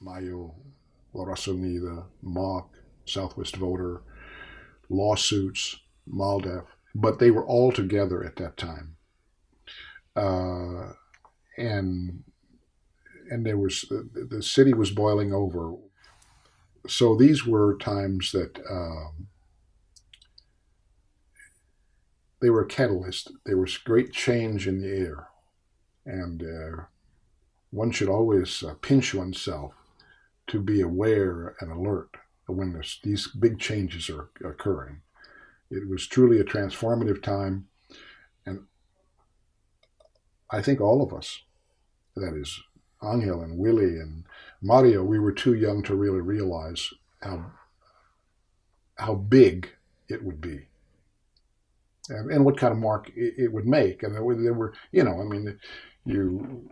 Mayo, La Raza Unida, MOC, Southwest Voter, lawsuits, MALDEF, but they were all together at that time. Uh, and and there was the city was boiling over. So these were times that they were a catalyst. There was great change in the air, and one should always pinch oneself to be aware and alert when these big changes are occurring. It was truly a transformative time, and I think all of us, that is, Angel and Willie and Mario, we were too young to really realize how big it would be, and what kind of mark it would make. And there were, I mean, you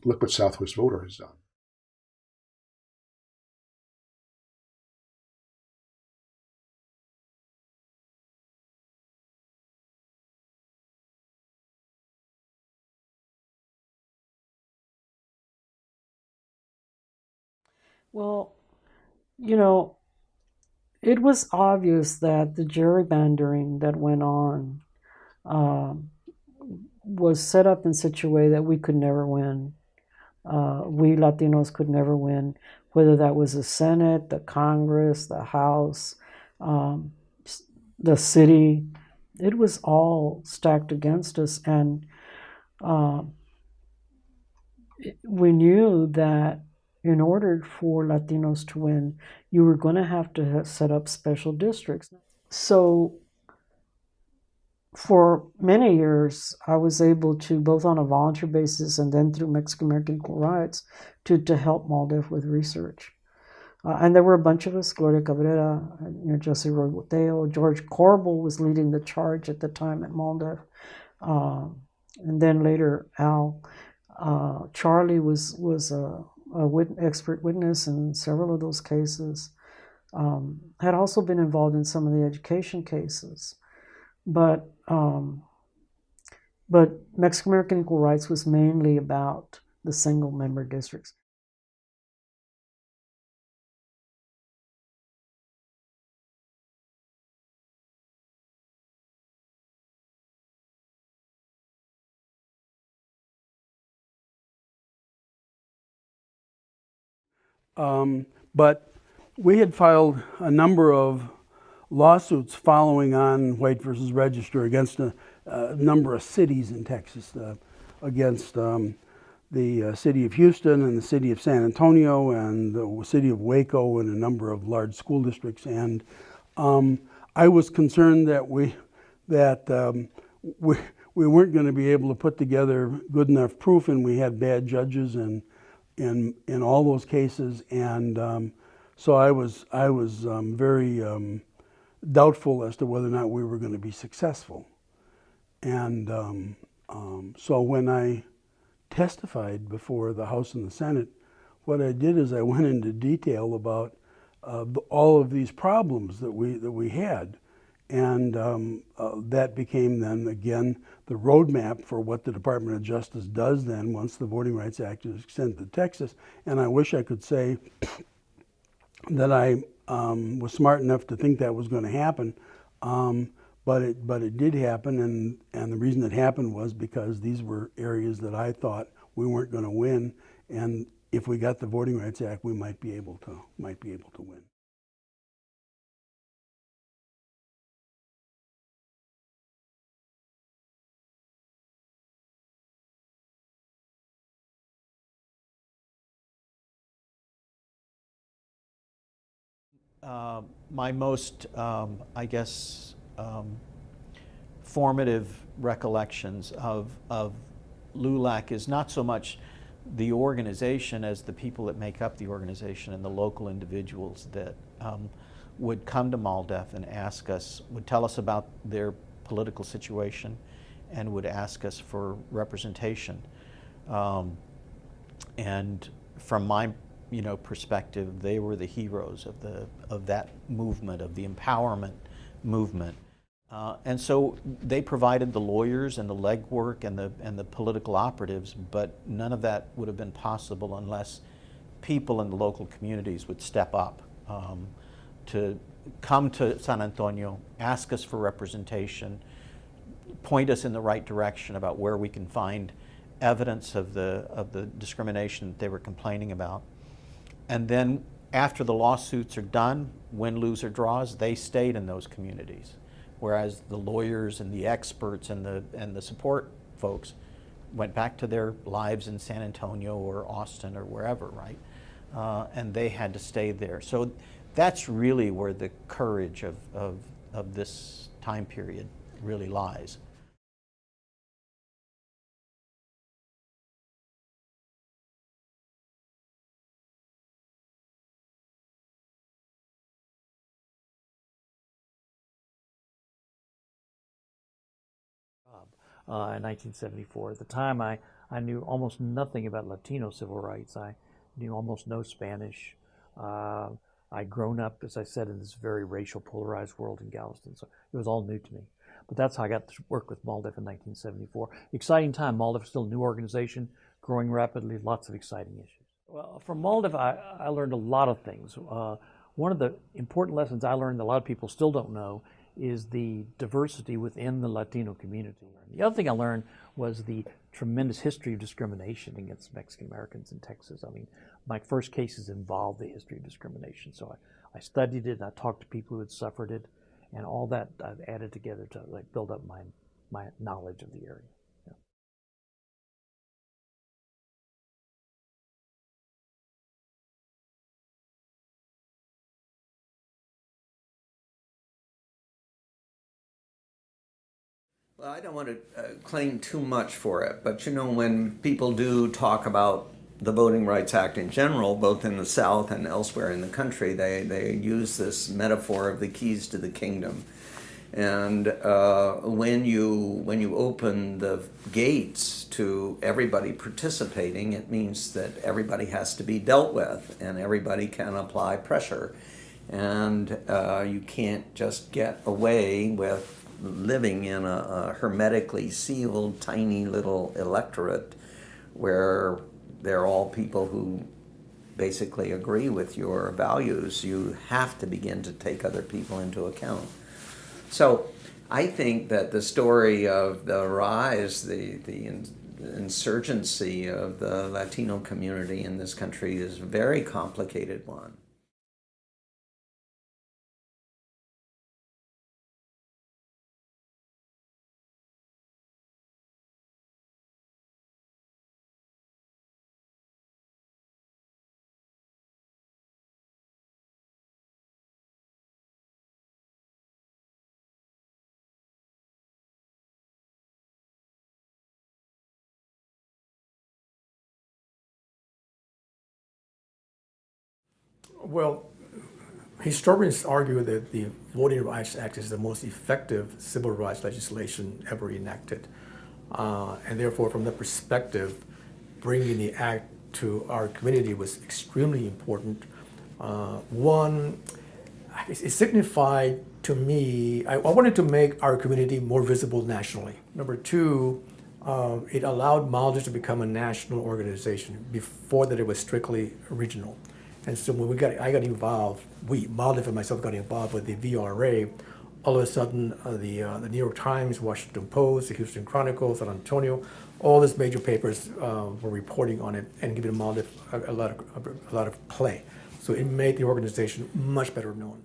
look what Southwest Voter has done. Well, you know, it was obvious that the gerrymandering that went on um, was set up in such a way that we could never win. We Latinos could never win, whether that was the Senate, the Congress, the House, um, the city. It was all stacked against us, and uh, we knew that in order for Latinos to win, you were going to have to set up special districts. So for many years, I was able to, both on a volunteer basis and then through Mexican American Equal Rights, to help MALDEF with research. And there were a bunch of us: Gloria Cabrera, Jesse Roy Boteo, George Corbel was leading the charge at the time at MALDEF, and then later Al. Charlie was a expert witness in several of those cases. Had also been involved in some of the education cases, but Mexican American Equal Rights was mainly about the single member districts. But we had filed a number of lawsuits following on White versus Register against a number of cities in Texas, against the city of Houston and the city of San Antonio and the city of Waco and a number of large school districts. And I was concerned that we weren't going to be able to put together good enough proof, and we had bad judges and in all those cases, and so I was very doubtful as to whether or not we were going to be successful. And so when I testified before the House and the Senate, what I did is I went into detail about all of these problems that we had, and that became then again the roadmap for what the Department of Justice does then once the Voting Rights Act is extended to Texas. And I wish I could say that I was smart enough to think that was going to happen, but it did happen, and the reason it happened was because these were areas that I thought we weren't going to win, and if we got the Voting Rights Act, we might be able to win. My most, I guess, formative recollections of LULAC is not so much the organization as the people that make up the organization and the local individuals that would come to MALDEF and ask us, would tell us about their political situation and would ask us for representation. And from my perspective, they were the heroes of that movement, of the empowerment movement. And so they provided the lawyers and the legwork and the political operatives, but none of that would have been possible unless people in the local communities would step up to come to San Antonio, ask us for representation, point us in the right direction about where we can find evidence of the discrimination that they were complaining about. And then after the lawsuits are done, win, lose, or draws, they stayed in those communities. Whereas the lawyers and the experts and the support folks went back to their lives in San Antonio or Austin or wherever, right? And they had to stay there. So that's really where the courage of this time period really lies. In 1974. At the time, I knew almost nothing about Latino civil rights. I knew almost no Spanish. I'd grown up, as I said, in this very racial, polarized world in Galveston, so it was all new to me. But that's how I got to work with MALDEF in 1974. Exciting time. MALDEF is still a new organization, growing rapidly, lots of exciting issues. Well, from MALDEF, I learned a lot of things. One of the important lessons I learned that a lot of people still don't know is the diversity within the Latino community. The other thing I learned was the tremendous history of discrimination against Mexican Americans in Texas. I mean, my first cases involved the history of discrimination, so I studied it, and I talked to people who had suffered it, and all that I've added together to like build up my knowledge of the area. Well, I don't want to claim too much for it, but you know, when people do talk about the Voting Rights Act in general, both in the South and elsewhere in the country, they use this metaphor of the keys to the kingdom. And when you open the gates to everybody participating, it means that everybody has to be dealt with and everybody can apply pressure. And you can't just get away with living in a hermetically sealed, tiny little electorate where they're all people who basically agree with your values. You have to begin to take other people into account. So I think that the story of the rise, the insurgency of the Latino community in this country is a very complicated one. Well, historians argue that the Voting Rights Act is the most effective civil rights legislation ever enacted. And therefore, from that perspective, bringing the act to our community was extremely important. One, it signified to me, I wanted to make our community more visible nationally. Number two, it allowed MALDEF to become a national organization. Before that, it was strictly regional. And so when I got involved, MALDEF and myself got involved with the VRA, all of a sudden the New York Times, Washington Post, the Houston Chronicle, San Antonio, all these major papers were reporting on it and giving MALDEF a lot of play. So it made the organization much better known.